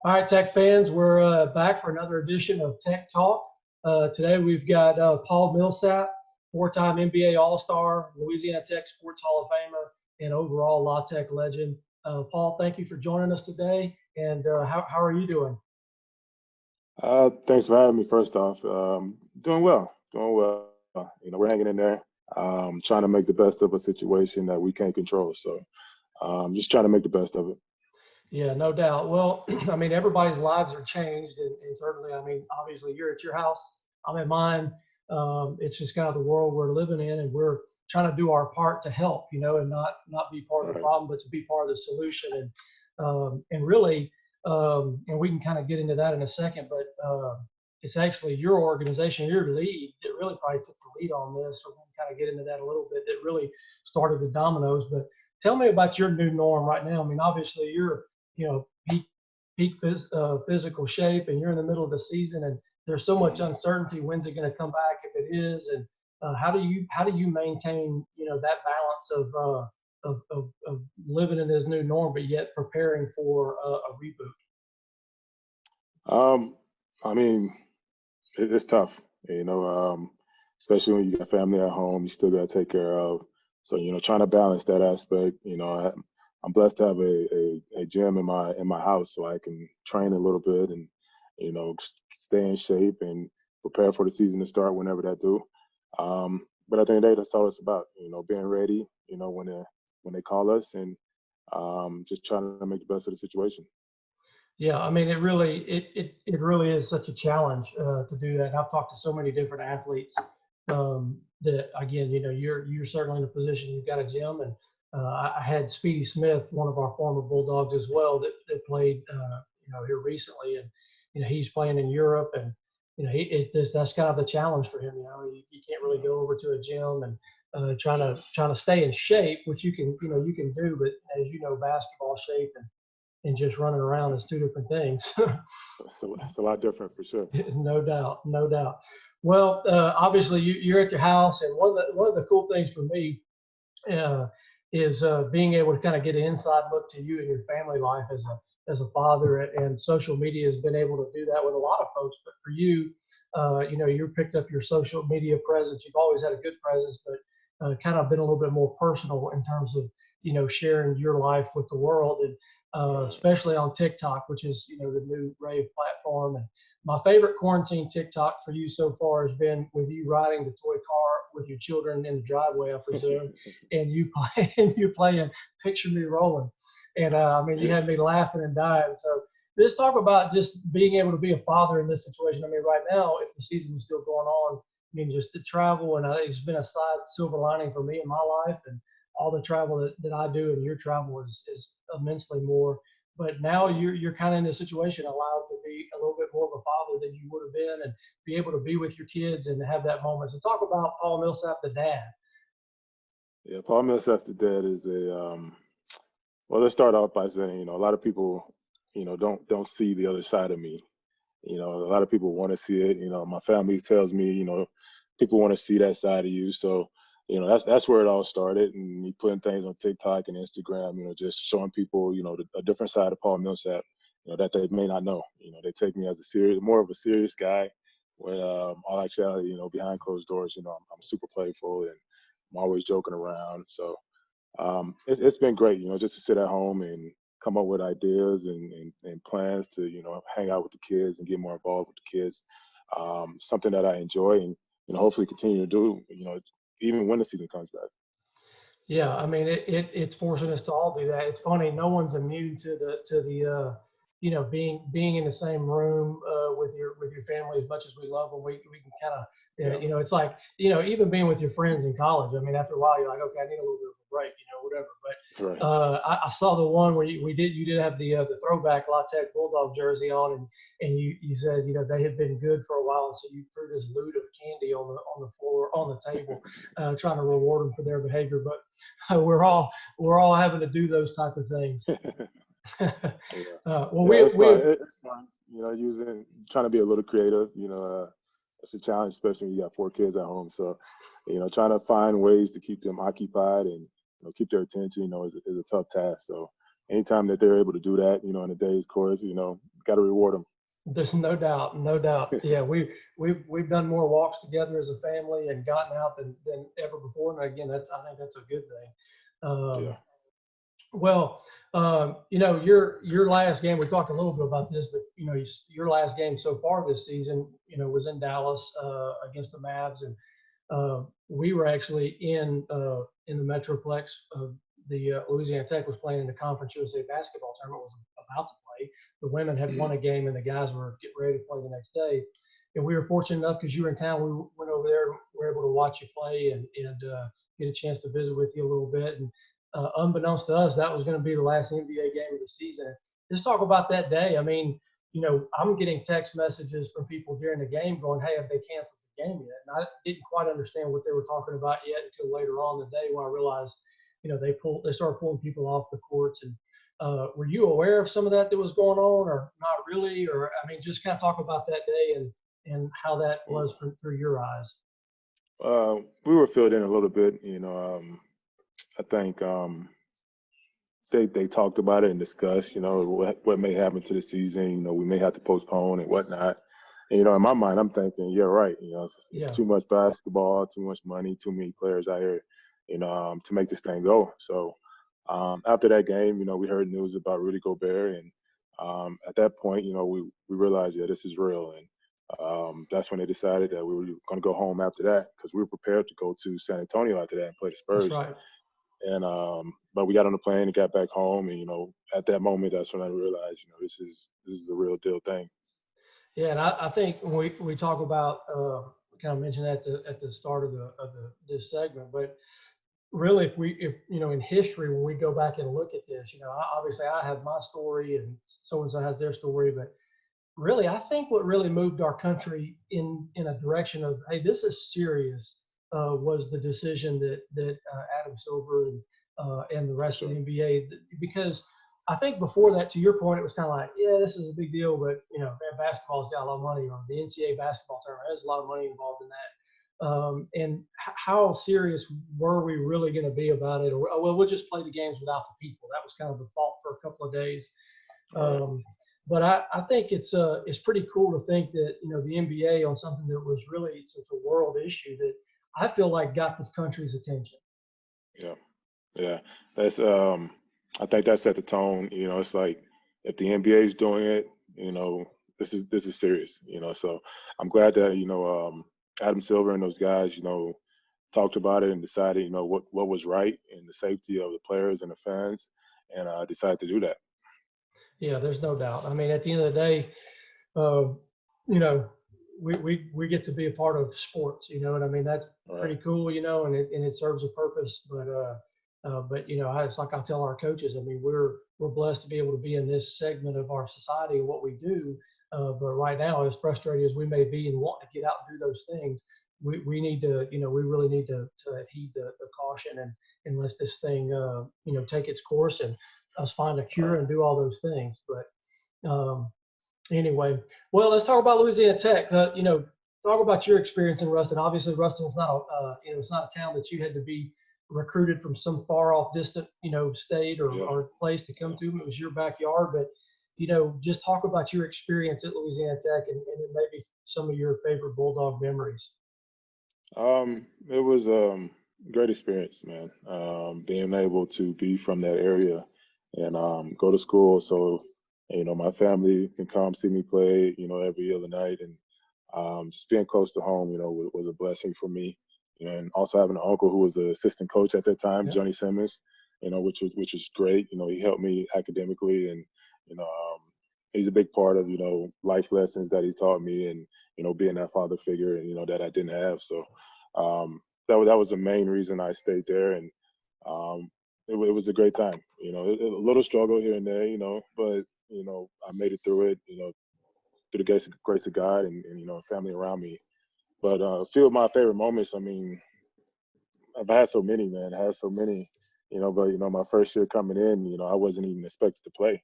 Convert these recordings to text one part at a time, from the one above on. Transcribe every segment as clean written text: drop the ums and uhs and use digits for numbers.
All right, Tech fans, we're back for another edition of Tech Talk. Today we've got Paul Millsap, four-time NBA All-Star, Louisiana Tech Sports Hall of Famer, and overall La Tech legend. Paul, thank you for joining us today. And how are you doing? Thanks for having me. First off, doing well, doing well. We're hanging in there, trying to make the best of a situation that we can't control. So, just trying to make the best of it. Yeah, no doubt. Well, I mean, everybody's lives are changed, and certainly, I mean, obviously, you're at your house, I'm at mine. It's just kind of the world we're living in, and we're trying to do our part to help, and not be part of the Right. problem, but to be part of the solution. And really, and we can kind of get into that in a second, but it's actually your organization, your lead, that really probably took the lead on this. So we can kind of get into that a little bit. That really started the dominoes. But tell me about your new norm right now. I mean, obviously, you're peak physical shape, and you're in the middle of the season, and there's so much Mhm. uncertainty. When's it going to come back if it is? And how do you maintain that balance of living in this new norm, but yet preparing for a reboot? Um, I mean, it's tough, especially when you got family at home, you still got to take care of. So, trying to balance that aspect. I'm blessed to have a gym in my house, so I can train a little bit and stay in shape and prepare for the season to start whenever that do. But at the end of the day, that's all it's about. Being ready. When they call us, and just trying to make the best of the situation. Yeah, I mean, it really is such a challenge to do that. And I've talked to so many different athletes that, again, you're certainly in a position. You've got a gym, and I had Speedy Smith, one of our former Bulldogs as well, that played here recently, and he's playing in Europe, and he is this that's kind of the challenge for him. You can't really go over to a gym and trying to stay in shape, which you can do, but as you know, basketball shape and just running around is two different things. So it's a lot different for sure. No doubt, no doubt. Well, obviously you're at your house, and one of the cool things for me uh, is being able to kind of get an inside look to you and your family life as a father, and social media has been able to do that with a lot of folks. But for you, you picked up your social media presence. You've always had a good presence, but kind of been a little bit more personal in terms of sharing your life with the world, and Right. especially on TikTok, which is the new rave platform. And my favorite quarantine TikTok for you so far has been with you riding the toy car with your children in the driveway, I presume, and you play and you playing Picture Me Rolling, and I mean, you had me laughing and dying. So let's talk about just being able to be a father in this situation. I mean, right now, if the season was still going on, I mean, just to travel, and it's been a side silver lining for me in my life, and all the travel that I do, and your travel is immensely more. But now you're kind of in a situation allowed to be a little bit more of a father than you would have been, and be able to be with your kids and have that moment. So talk about Paul Millsap, the dad. Yeah, Paul Millsap the Dead is well, let's start off by saying, a lot of people, don't see the other side of me. A lot of people want to see it. My family tells me, people want to see that side of you. So, that's where it all started. And me putting things on TikTok and Instagram, just showing people, a different side of Paul Millsap, that they may not know. They take me as more of a serious guy. When all actuality, behind closed doors, I'm super playful and I'm always joking around. So it's been great, just to sit at home and come up with ideas and plans to, hang out with the kids and get more involved with the kids. Something that I enjoy and, hopefully continue to do, even when the season comes back. Yeah, I mean, it's forcing us to all do that. It's funny, no one's immune to the being in the same room with your family. As much as we love them, we can kind of Yeah. it's like even being with your friends in college. I mean, after a while, you're like, okay, I need a little bit of a break, whatever. But Right. I saw the one where you did have the throwback La Tech Bulldog jersey on, and you said they had been good for a while, and so you threw this loot of candy on the floor on the table, trying to reward them for their behavior. But we're all having to do those type of things. Yeah. Well, Yeah, it's fun. we It's fun. Trying to be a little creative. It's a challenge, especially when you got four kids at home. So, trying to find ways to keep them occupied and keep their attention, is a tough task. So, anytime that they're able to do that, in a day's course, got to reward them. There's no doubt, no doubt. Yeah, we've done more walks together as a family and gotten out than ever before. And again, I think that's a good thing. Yeah. Well, your last game. We talked a little bit about this, but your last game so far this season, was in Dallas against the Mavs, and we were actually in the Metroplex. The Louisiana Tech was playing in the Conference USA basketball tournament. Was about to play. The women had won a game, and the guys were getting ready to play the next day. And we were fortunate enough because you were in town. We went over there. We were able to watch you play and get a chance to visit with you a little bit. And unbeknownst to us, that was going to be the last NBA game of the season. Just talk about that day. I mean, I'm getting text messages from people during the game going, "Hey, have they canceled the game yet?" And I didn't quite understand what they were talking about yet until later on in the day when I realized, they started pulling people off the courts. And were you aware of some of that was going on, or not really? Or I mean, just kind of talk about that day and how that was through your eyes. We were filled in a little bit. I think they talked about it and discussed, what may happen to the season. We may have to postpone and whatnot. And, in my mind, I'm thinking, you're right. It's too much basketball, too much money, too many players out here, to make this thing go. So after that game, we heard news about Rudy Gobert, and at that point, we realized, this is real. And that's when they decided that we were going to go home after that, because we were prepared to go to San Antonio after that and play the Spurs. That's right. And but we got on the plane and got back home, and at that moment, that's when I realized, this is a real deal thing. Yeah, and I think when we talk about kind of mentioned at the start of this segment, but really, if in history, when we go back and look at this, obviously I have my story and so has their story, but really, I think what really moved our country in a direction of, hey, this is serious, was the decision that Adam Silver and the rest of the NBA, because I think before that, to your point, it was kind of like, yeah, this is a big deal, but man, basketball's got a lot of money, or the NCAA basketball tournament, there's a lot of money involved in that. And how serious were we really going to be about it? Or, well, we'll just play the games without the people. That was kind of the thought for a couple of days. But I think it's pretty cool to think that the NBA, on something that was really such a world issue, that I feel like got the country's attention. Yeah. That's I think that set the tone. It's like, if the NBA is doing it, this is serious. So I'm glad that Adam Silver and those guys talked about it and decided what was right in the safety of the players and the fans, and decided to do that. Yeah, there's no doubt. I mean, at the end of the day, we get to be a part of sports, and I mean, that's pretty cool, and it serves a purpose. But it's like I tell our coaches, I mean, we're blessed to be able to be in this segment of our society and what we do. But right now, as frustrated as we may be and want to get out and do those things, we need to, we really need to heed the caution and let this thing, take its course and us find a cure and do all those things. But anyway, well, let's talk about Louisiana Tech. Talk about your experience in Ruston. Obviously, Ruston is not it's not a town that you had to be recruited from some far off distant, state or place to come to. It was your backyard. But, just talk about your experience at Louisiana Tech and maybe some of your favorite Bulldog memories. It was a great experience, man. Being able to be from that area and go to school. So, my family can come see me play, every other night. And just being close to home, was a blessing for me. And also having an uncle who was the assistant coach at that time, Johnny Simmons, which was great. He helped me academically, and he's a big part of life lessons that he taught me, and being that father figure, and that I didn't have. So that was the main reason I stayed there, and it was a great time. A little struggle here and there, but I made it through it. Through the grace of God and family around me. But a few of my favorite moments, I mean, I've had so many, man. I had so many, but, my first year coming in, I wasn't even expected to play.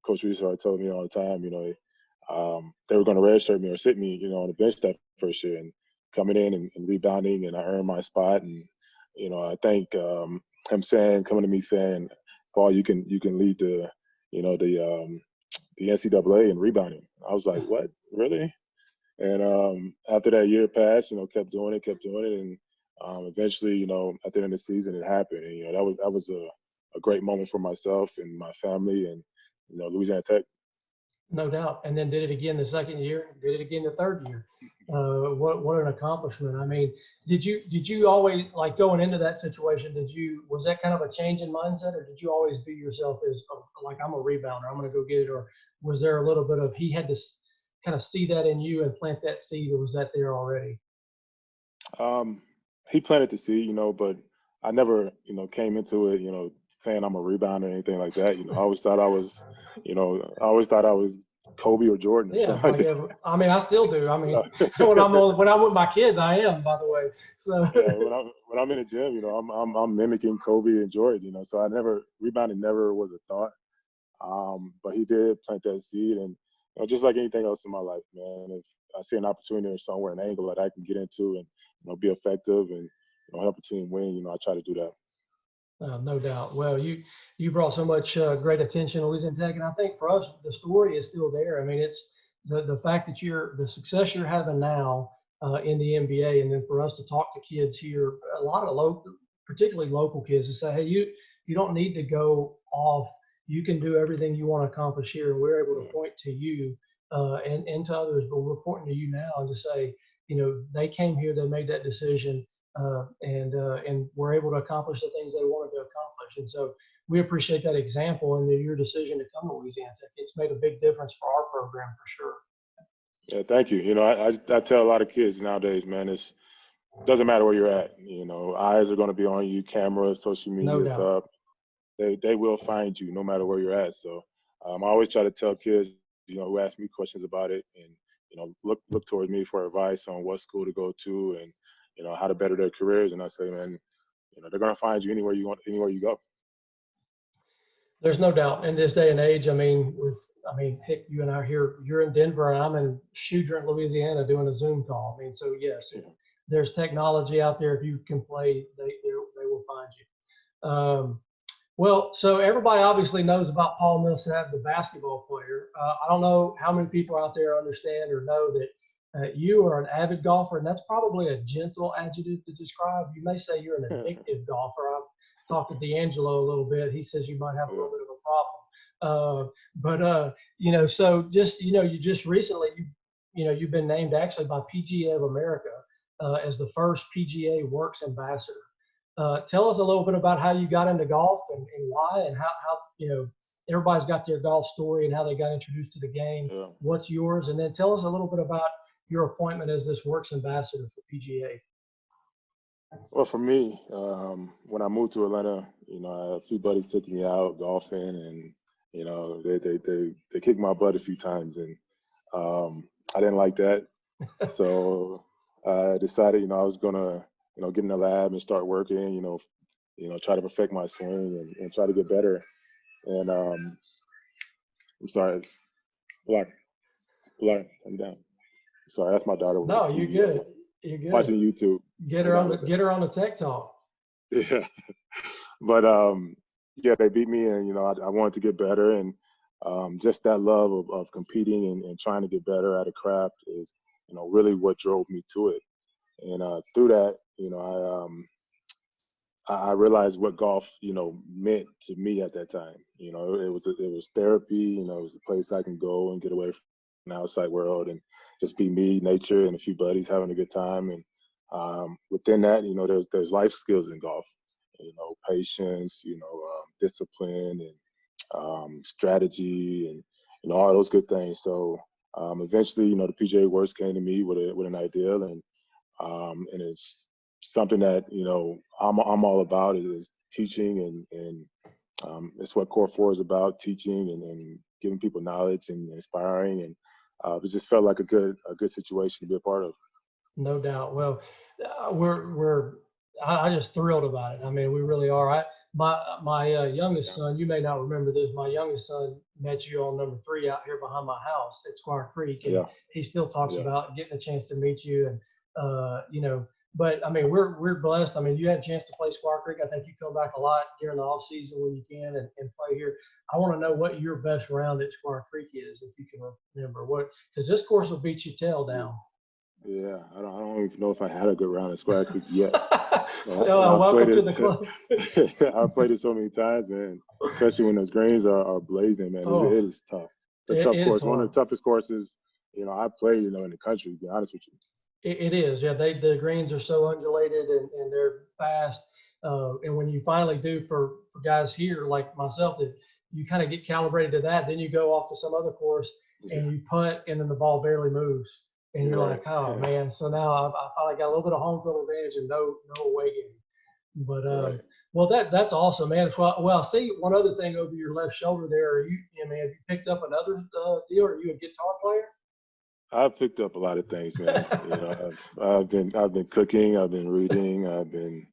Coach Richard told me all the time, they were going to redshirt me or sit me, on the bench that first year, and coming in and rebounding, and I earned my spot. And, I think him coming to me saying, Paul, you can lead the the NCAA in rebounding. I was like, what, really? And after that year passed, kept doing it, and eventually, at the end of the season, it happened. And that was a great moment for myself and my family, and Louisiana Tech. No doubt. And then did it again the second year, did it again the third year. What an accomplishment. I mean, did you always, like, going into that situation, was that kind of a change in mindset, or did you always view yourself as like, I'm a rebounder, I'm going to go get it? Or was there a little bit of, he had to kind of see that in you and plant that seed, or was that there already? He planted the seed, but I never, came into it, saying I'm a rebounder or anything like that. I always thought I was, Kobe or Jordan or Yeah, something like that. yeah. I mean, I still do. I mean, when I'm with my kids, I am, by the way. So yeah, when I'm in the gym, I'm mimicking Kobe and Jordan. So rebounding never was a thought. But he did plant that seed, and just like anything else in my life, man. If I see an opportunity or somewhere, an angle that I can get into, and be effective and help a team win, I try to do that. no doubt. Well, you brought so much great attention to Louisiana Tech, and I think for us, the story is still there. I mean, it's the fact that the success you're having now in the NBA, and then for us to talk to kids here, a lot of particularly local kids, to say, hey, you don't need to go off. You can do everything you want to accomplish here, and we're able to point to you and to others, but we're pointing to you now and to say, they came here, they made that decision, and were able to accomplish the things they wanted to accomplish. And so we appreciate that example and your decision to come to Louisiana Tech. It's made a big difference for our program for sure. Yeah, thank you. I tell a lot of kids nowadays, man, it doesn't matter where you're at. Eyes are going to be on you, cameras, social media's up. They will find you no matter where you're at. So I always try to tell kids, who ask me questions about it, and look towards me for advice on what school to go to and how to better their careers. And I say, man, they're gonna find you anywhere you you go. There's no doubt in this day and age. I mean, Hick, you and I are here. You're in Denver, and I'm in Shudrint, Louisiana, doing a Zoom call. I mean, so yes, there's technology out there. If you can play, they will find you. Well, so everybody obviously knows about Paul Millsap, the basketball player. I don't know how many people out there understand or know that you are an avid golfer, and that's probably a gentle adjective to describe. You may say you're an addictive golfer. I've talked to D'Angelo a little bit. He says you might have a little bit of a problem. So just, you just recently, you've been named actually by PGA of America as the first PGA Works Ambassador. Tell us a little bit about how you got into golf and why, and how everybody's got their golf story and how they got introduced to the game. Yeah. What's yours? And then tell us a little bit about your appointment as this Works Ambassador for PGA. Well, for me, when I moved to Atlanta, a few buddies took me out golfing, and they kicked my butt a few times, and I didn't like that. So I decided, I was gonna get in the lab and start working, try to perfect my swing and try to get better. And I'm sorry, Black, I'm down. Sorry, that's my daughter. No, you're good. You're good. Watching YouTube. Get her on the Tech Talk. Yeah, but they beat me, and I wanted to get better, and just that love of competing and trying to get better at a craft is really what drove me to it. And through that, I realized what golf, meant to me at that time. It was therapy. It was a place I can go and get away from the outside world and just be me, nature, and a few buddies having a good time. And within that, there's life skills in golf. Patience, discipline, and strategy, and all those good things. So eventually, the PGA Works came to me with an ideal, and it's something that I'm all about is teaching, and it's what Core 4 is about, teaching and giving people knowledge and inspiring, and it just felt like a good situation to be a part of. No doubt. Well, I just thrilled about it. I mean, we really are. My youngest son, you may not remember this. My youngest son met you on number 3 out here behind my house at Squire Creek, and he still talks about getting a chance to meet you. And but I mean, we're blessed. I mean, you had a chance to play Squaw Creek. I think you come back a lot during the off season when you can and play here. I want to know what your best round at Squaw Creek is, if you can remember what, because this course will beat your tail down. Yeah, I don't even know if I had a good round at Squaw Creek yet. Welcome to the club. I've played it so many times, man. Especially when those greens are blazing, man. It is tough. It's a tough course. One of the toughest courses, I play, in the country, to be honest with you. It is, yeah. The greens are so undulated and they're fast. And when you finally do for guys here like myself, that you kind of get calibrated to that, then you go off to some other course and you putt, and then the ball barely moves, and you're like, oh man. So now I finally got a little bit of home field advantage and no away game. But well, that's awesome, man. Well, see, one other thing over your left shoulder there. Have you picked up another deal? Are you a guitar player? I've picked up a lot of things, man. I've been cooking, I've been reading, I've been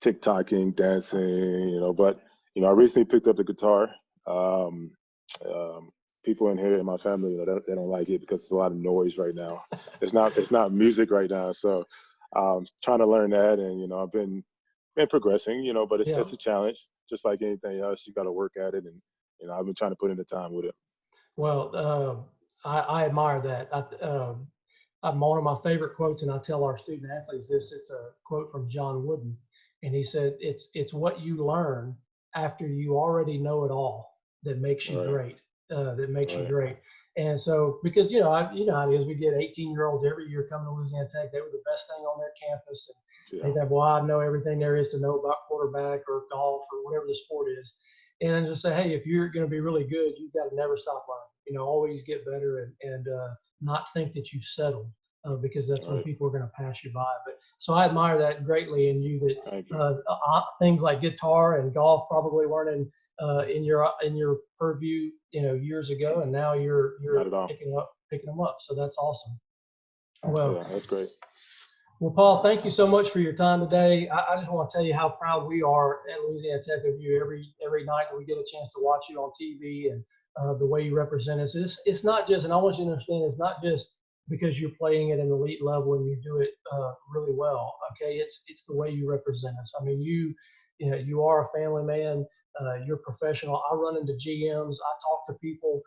TikToking, dancing, but I recently picked up the guitar. People in here in my family, they don't like it because there's a lot of noise right now. It's not music right now, so trying to learn that, and I've been progressing, but it's a challenge, just like anything else. You got to work at it, and I've been trying to put in the time with it. Well, I admire that. One of my favorite quotes, and I tell our student athletes this. It's a quote from John Wooden, and he said, "It's what you learn after you already know it all that makes you great. That makes you great." And so, because how it is, we get 18-year-olds every year coming to Louisiana Tech. They were the best thing on their campus, and they think, well, I know everything there is to know about quarterback or golf or whatever the sport is. And then just say, hey, if you're going to be really good, you've got to never stop learning. Always get better and not think that you've settled, because that's when people are going to pass you by. But so I admire that greatly in you, that things like guitar and golf probably weren't in your purview, years ago, and now you're picking them up. So that's awesome. Well, that's great. Well, Paul, thank you so much for your time today. I just want to tell you how proud we are at Louisiana Tech of you every night that we get a chance to watch you on TV, and the way you represent us. It's not just, and I want you to understand, it's not just because you're playing at an elite level and you do it really well. Okay, it's the way you represent us. I mean, you are a family man. You're professional. I run into GMs. I talk to people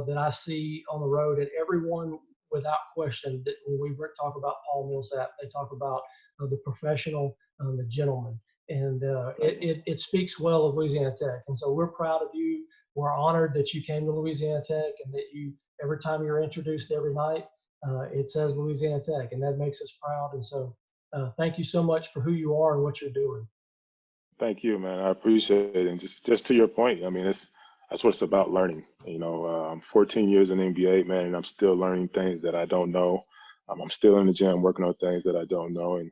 that I see on the road, and everyone, without question, that when we talk about Paul Millsap, they talk about the professional, the gentleman, and it speaks well of Louisiana Tech. And so we're proud of you. We're honored that you came to Louisiana Tech, and that every time you're introduced every night, it says Louisiana Tech, and that makes us proud. And so thank you so much for who you are and what you're doing. Thank you, man. I appreciate it. And just to your point, I mean, that's what it's about, learning. I'm 14 years in the NBA, man, and I'm still learning things that I don't know. I'm still in the gym working on things that I don't know, and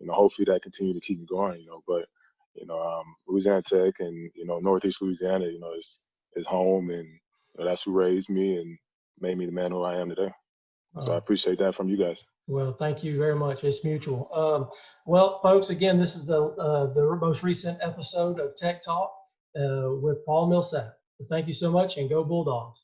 hopefully that continue to keep me going. But Louisiana Tech and Northeast Louisiana, is home, and that's who raised me and made me the man who I am today. So I appreciate that from you guys. Well, thank you very much. It's mutual. Well, folks, again, this is the most recent episode of Tech Talk with Paul Millsap. Thank you so much, and go Bulldogs.